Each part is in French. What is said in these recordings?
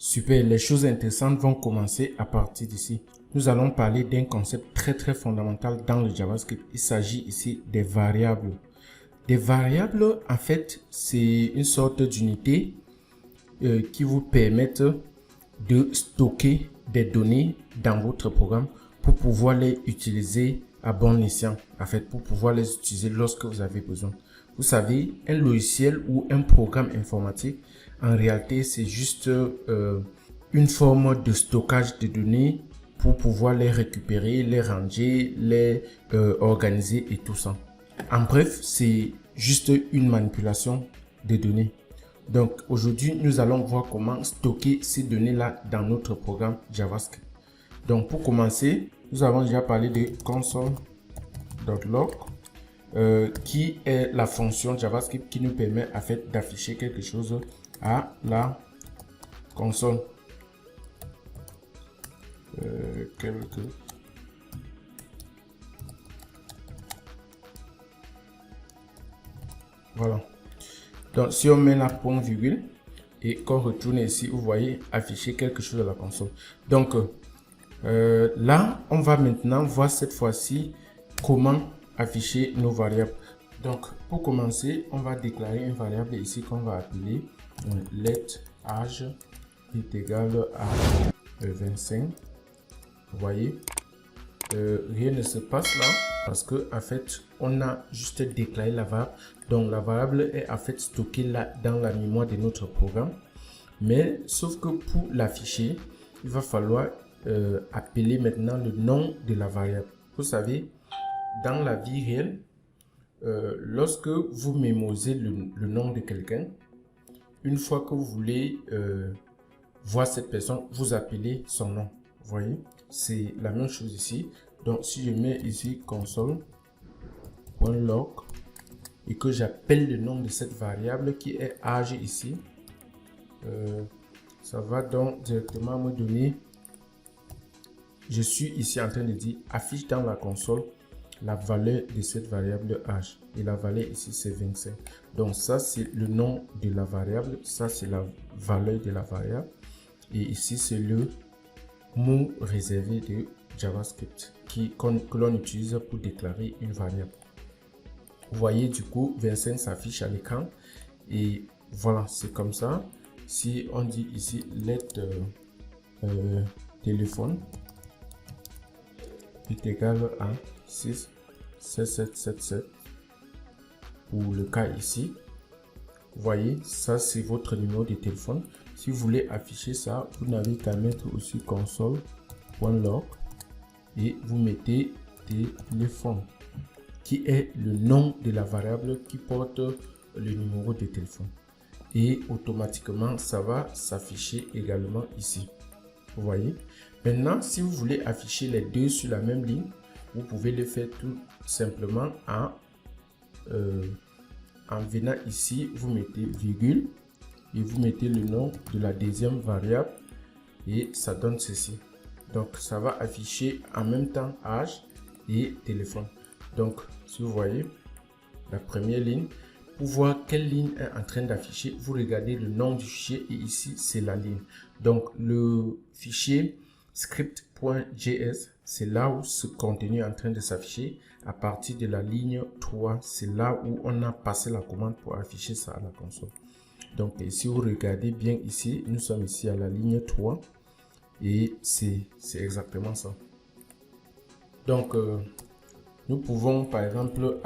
Super, les choses intéressantes vont commencer à partir d'ici. Nous allons parler d'un concept très fondamental dans le JavaScript. Il s'agit ici des variables. Des variables, en fait, c'est une sorte d'unité qui vous permettent de stocker des données dans votre programme pour pouvoir les utiliser à bon escient, en fait, pour pouvoir les utiliser lorsque vous avez besoin. Vous savez, un logiciel ou un programme informatique, en réalité, c'est juste une forme de stockage de données pour pouvoir les récupérer, les ranger, les organiser et tout ça. En bref, c'est juste une manipulation de données. Donc aujourd'hui, nous allons voir comment stocker ces données-là dans notre programme JavaScript. Donc pour commencer, nous avons déjà parlé de console.log qui est la fonction JavaScript qui nous permet en fait d'afficher quelque chose à la console. Voilà. Donc si on met la point virgule et qu'on retourne ici, vous voyez afficher quelque chose à la console. Donc là, on va maintenant voir cette fois-ci comment afficher nos variables. Donc pour commencer, on va déclarer une variable ici qu'on va appeler let age est égal à 25. Vous voyez, rien ne se passe là parce que en fait on a juste déclaré la variable. Donc la variable est en fait stockée là dans la mémoire de notre programme, mais sauf que pour l'afficher il va falloir appeler maintenant le nom de la variable. Vous savez, dans la vie réelle, lorsque vous mémorisez le nom de quelqu'un, une fois que vous voulez voir cette personne, vous appelez son nom. Vous voyez, c'est la même chose ici. Donc si je mets ici console.log et que j'appelle le nom de cette variable qui est âge ici, ça va donc directement me donner, je suis ici en train de dire affiche dans la console la valeur de cette variable âge, et la valeur ici c'est 25. Donc ça c'est le nom de la variable, ça c'est la valeur de la variable, et ici c'est le mot réservé de JavaScript que l'on utilise pour déclarer une variable. Vous voyez, du coup 25 s'affiche à l'écran, et voilà, c'est comme ça. Si on dit ici let téléphone est égal à 67777 pour le cas ici, vous voyez, ça c'est votre numéro de téléphone. Si vous voulez afficher ça, vous n'avez qu'à mettre aussi console.log et vous mettez téléphone qui est le nom de la variable qui porte le numéro de téléphone, et automatiquement ça va s'afficher également ici. Vous voyez, maintenant si vous voulez afficher les deux sur la même ligne, vous pouvez le faire tout simplement en venant ici, vous mettez virgule et vous mettez le nom de la deuxième variable, et ça donne ceci. Donc ça va afficher en même temps âge et téléphone. Donc si vous voyez la première ligne, pour voir quelle ligne est en train d'afficher, vous regardez le nom du fichier, et ici c'est la ligne. Donc le fichier script.js, c'est là où ce contenu est en train de s'afficher. À partir de la ligne 3, c'est là où on a passé la commande pour afficher ça à la console. Donc si vous regardez bien ici, nous sommes ici à la ligne 3, et c'est exactement ça. Donc nous pouvons par exemple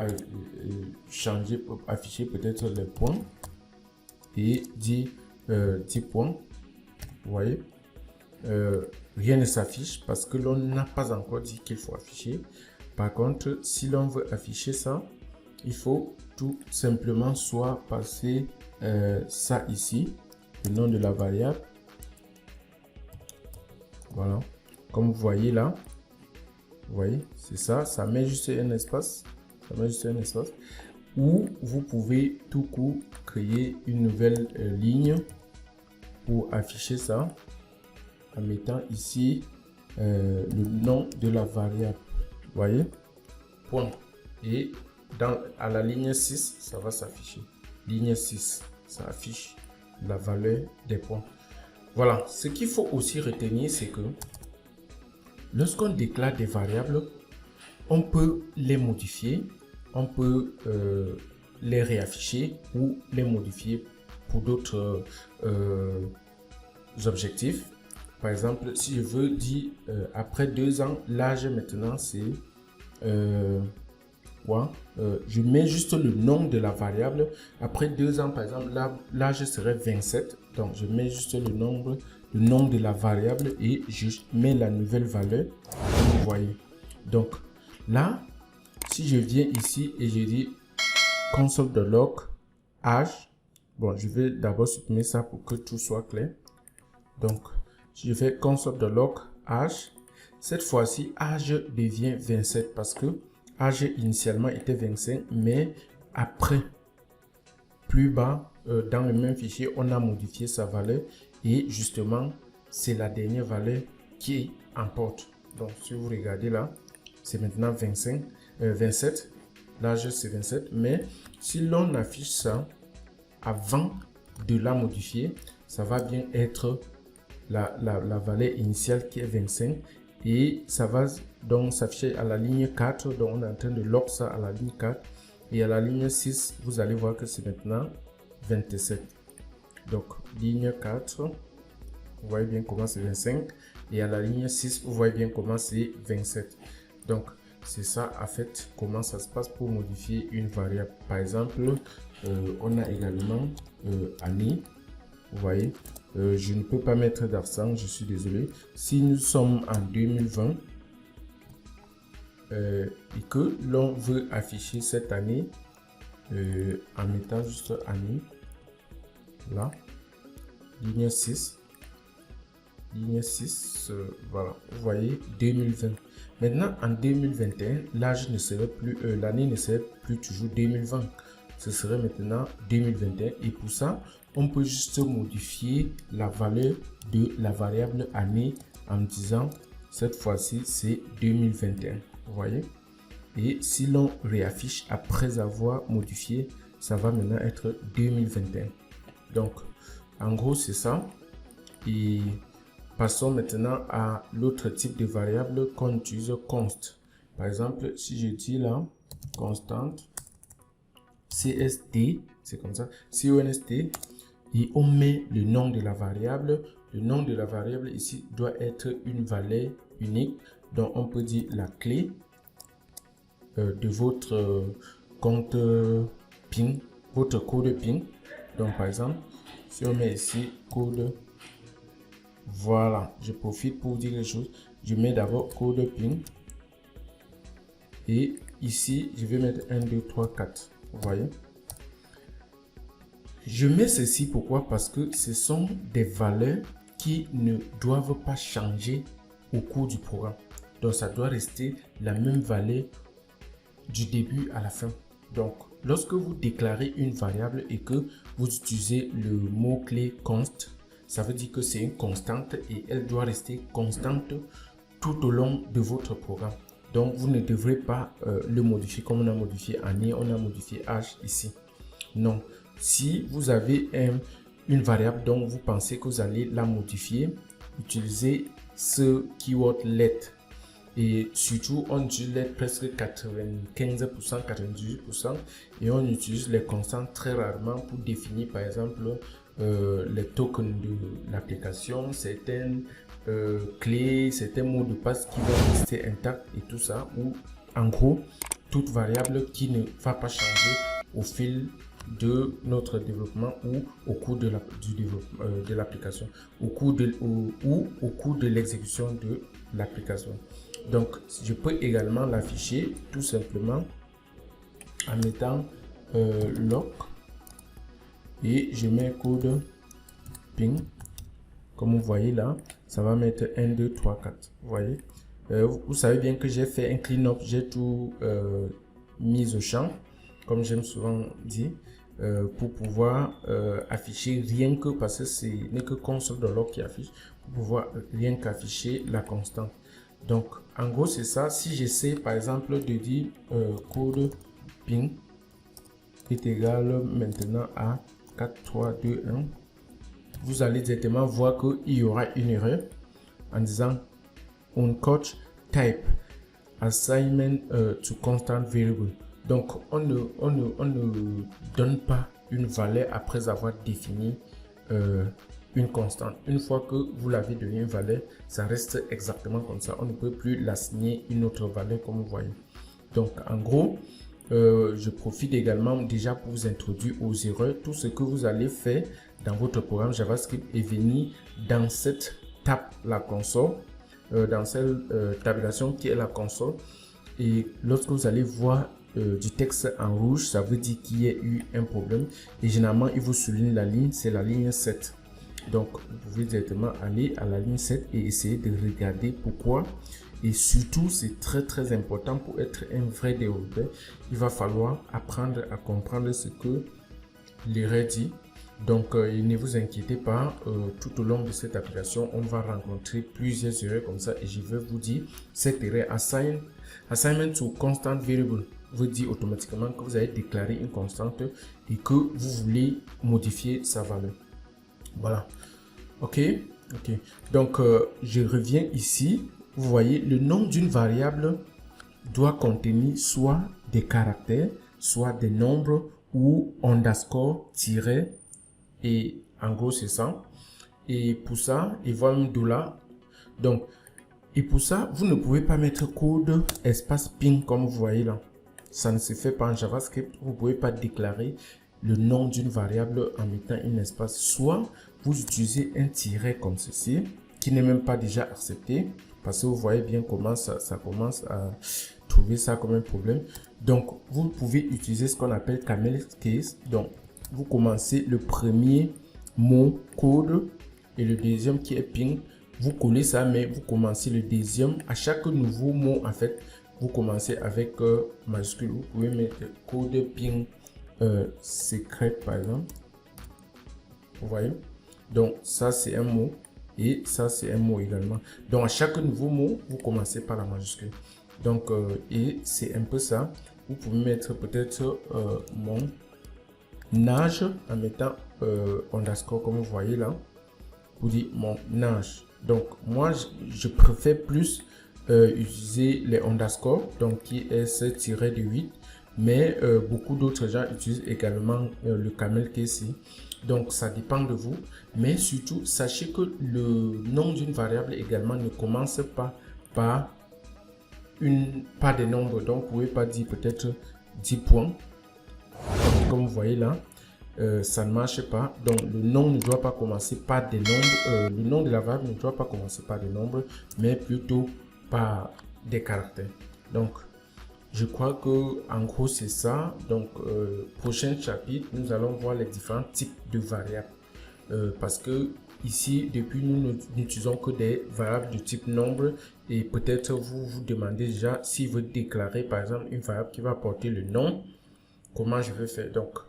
changer, afficher peut-être les points et dire 10 points. Vous voyez, rien ne s'affiche parce que l'on n'a pas encore dit qu'il faut afficher. Par contre, si l'on veut afficher ça, il faut tout simplement soit passer ça ici, le nom de la variable. Voilà, comme vous voyez là. Vous voyez, c'est ça, ça met juste un espace, ou vous pouvez tout court créer une nouvelle ligne pour afficher ça en mettant ici le nom de la variable. Vous voyez, point, et à la ligne 6 ça va s'afficher, ligne 6 ça affiche la valeur des points. Voilà, ce qu'il faut aussi retenir, c'est que lorsqu'on déclare des variables, on peut les modifier, on peut les réafficher ou les modifier pour d'autres objectifs. Par exemple, si je veux dire après 2 ans, l'âge maintenant c'est je mets juste le nom de la variable. Après 2 ans, par exemple, l'âge serait 27. Donc, je mets juste le nom de la variable et je mets la nouvelle valeur. Comme vous voyez. Donc, là, si je viens ici et je dis console.log âge. Bon, je vais d'abord supprimer ça pour que tout soit clair. Donc, si je fais console.log âge, cette fois-ci, âge devient 27 parce que âge initialement était 25, mais après, plus bas, dans le même fichier, on a modifié sa valeur et justement, c'est la dernière valeur qui importe. Donc, si vous regardez là, c'est maintenant 27. L'âge, c'est 27, mais si l'on affiche ça avant de la modifier, ça va bien être la valeur initiale qui est 25 et ça va donc s'afficher à la ligne 4. Donc on est en train de log ça à la ligne 4 et à la ligne 6 vous allez voir que c'est maintenant 27. Donc ligne 4, vous voyez bien comment c'est 25 et à la ligne 6 vous voyez bien comment c'est 27. Donc c'est ça en fait comment ça se passe pour modifier une variable. Par exemple, on a également année. Vous voyez, je ne peux pas mettre d'accent, je suis désolé. Si nous sommes en 2020 et que l'on veut afficher cette année en mettant juste année, là, ligne 6, voilà, vous voyez 2020. Maintenant en 2021, l'âge ne serait plus, l'année ne serait plus toujours 2020. Ce serait maintenant 2021 et pour ça, on peut juste modifier la valeur de la variable année en disant cette fois-ci c'est 2021. Vous voyez? Et si l'on réaffiche après avoir modifié, ça va maintenant être 2021. Donc, en gros, c'est ça. Et passons maintenant à l'autre type de variable qu'on utilise const. Par exemple, si je dis là, constante, CST, c'est comme ça, CONST, et on met le nom de la variable. Le nom de la variable ici doit être une valeur unique. Donc on peut dire la clé de votre compte PIN, votre code PIN. Donc par exemple, si on met ici code, voilà, je profite pour dire les choses. Je mets d'abord code PIN et ici je vais mettre 1, 2, 3, 4. Vous voyez? Je mets ceci pourquoi? Parce que ce sont des valeurs qui ne doivent pas changer au cours du programme. Donc ça doit rester la même valeur du début à la fin. Donc lorsque vous déclarez une variable et que vous utilisez le mot-clé const, ça veut dire que c'est une constante et elle doit rester constante tout au long de votre programme. Donc vous ne devrez pas le modifier comme on a modifié année, on a modifié âge ici. Non. Si vous avez une variable dont vous pensez que vous allez la modifier, utilisez ce keyword let. Et surtout, on utilise let presque 95%, 98% et on utilise les constantes très rarement pour définir par exemple les tokens de l'application, certaines clés, certains mots de passe qui vont rester intacts et tout ça, ou en gros, toute variable qui ne va pas changer au fil de notre développement ou au cours de l'application, au cours de l'exécution de l'application. Donc, je peux également l'afficher tout simplement en mettant lock et je mets code ping. Comme vous voyez là, ça va mettre 1, 2, 3, 4. Vous voyez, vous savez bien que j'ai fait un clean-up, j'ai tout mis au champ, comme j'aime souvent dire. Pour pouvoir afficher rien que, parce que ce n'est que console.log qui affiche, pour pouvoir rien qu'afficher la constante. Donc en gros c'est ça. Si j'essaie par exemple de dire code ping est égal maintenant à 4, 3, 2, 1, vous allez directement voir qu'il y aura une erreur en disant uncouch type assignment to constant variable. Donc on ne donne pas une valeur après avoir défini une constante. Une fois que vous l'avez donné une valeur, ça reste exactement comme ça. On ne peut plus l'assigner une autre valeur comme vous voyez. Donc en gros, je profite également déjà pour vous introduire aux erreurs. Tout ce que vous allez faire dans votre programme JavaScript est venir dans cette table, la console, dans cette tabulation qui est la console. Et lorsque vous allez voir du texte en rouge, ça veut dire qu'il y a eu un problème. Et généralement, il vous souligne la ligne, c'est la ligne 7. Donc, vous pouvez directement aller à la ligne 7 et essayer de regarder pourquoi. Et surtout, c'est très important pour être un vrai développeur. Il va falloir apprendre à comprendre ce que l'erreur dit. Donc, ne vous inquiétez pas, tout au long de cette application, on va rencontrer plusieurs erreurs comme ça. Et je vais vous dire, cette erreur assignment to constant variable vous dit automatiquement que vous avez déclaré une constante et que vous voulez modifier sa valeur. Voilà. Ok. Donc, je reviens ici. Vous voyez, le nom d'une variable doit contenir soit des caractères, soit des nombres ou underscore, tiret, et en gros c'est ça. Et pour ça, il va un dollar. Donc, et pour ça, vous ne pouvez pas mettre code espace ping comme vous voyez là. Ça ne se fait pas en JavaScript. Vous ne pouvez pas déclarer le nom d'une variable en mettant un espace. Soit vous utilisez un tiret comme ceci, qui n'est même pas déjà accepté, parce que vous voyez bien comment ça commence à trouver ça comme un problème. Donc, vous pouvez utiliser ce qu'on appelle camel case. Donc, vous commencez le premier mot code et le deuxième qui est ping. Vous collez ça, mais vous commencez le deuxième. À chaque nouveau mot, en fait, vous commencez avec majuscule. Vous pouvez mettre code ping secret, par exemple. Vous voyez? Donc, ça, c'est un mot. Et ça, c'est un mot également. Donc, à chaque nouveau mot, vous commencez par la majuscule. Donc, et c'est un peu ça. Vous pouvez mettre peut-être mon âge en mettant underscore, comme vous voyez là. Vous dites mon âge. Donc, moi, je préfère plus utiliser les underscores, donc qui est ce tiret de 8. Mais beaucoup d'autres gens utilisent également le camel case. Donc, ça dépend de vous. Mais surtout, sachez que le nom d'une variable également ne commence pas par des nombres. Donc, vous ne pouvez pas dire peut-être 10 points. Comme vous voyez là, ça ne marche pas. Donc, le nom ne doit pas commencer par des nombres. Le nom de la variable ne doit pas commencer par des nombres, mais plutôt par des caractères. Donc, je crois que en gros c'est ça. Donc prochain chapitre, nous allons voir les différents types de variables parce que ici depuis nous n'utilisons que des variables de type nombre et peut-être vous vous demandez déjà si vous déclarez par exemple une variable qui va porter le nom, comment je vais faire. Donc